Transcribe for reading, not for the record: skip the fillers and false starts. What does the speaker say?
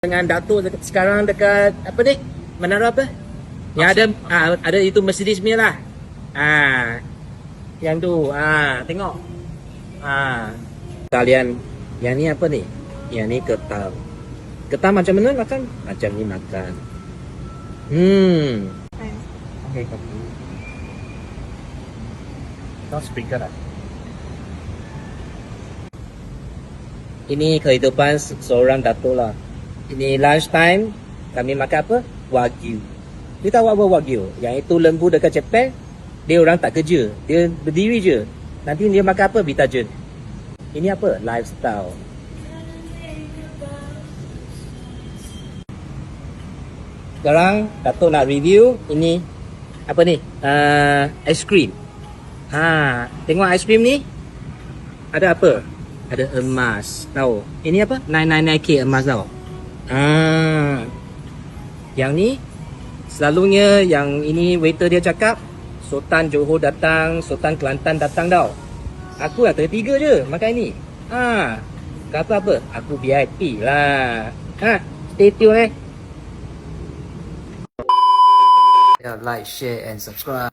Dengan Datuk sekarang dekat apa ni? Menara apa? Yang ada itu Mercedes punya lah. Yang tu. Tengok. Kalian yang ni apa ni? Yang ni ketam. Ketam macam mana makan? Macam ni makan. Okay, kopi. Kau speaker lah. Ini kehidupan seorang Datuk lah. Ini lunch time, kami makan apa? Wagyu. Dia tahu apa Wagyu? Yang itu lembu dekat Jepun, dia orang tak kerja. Dia berdiri je. Nanti dia makan apa? Vitagen. Ini apa? Lifestyle. Sekarang Datuk nak review ini apa ni? Ice cream. Tengok ice cream ni. Ada apa? Ada emas. Tahu? Ini apa? 999K emas tau. Yang ni selalunya yang ini waiter dia cakap Sultan Johor datang, Sultan Kelantan datang tau. Aku lah tertiga je makan ini. Kata apa? Aku VIP lah. Stay tune . Yeah, like, share and subscribe.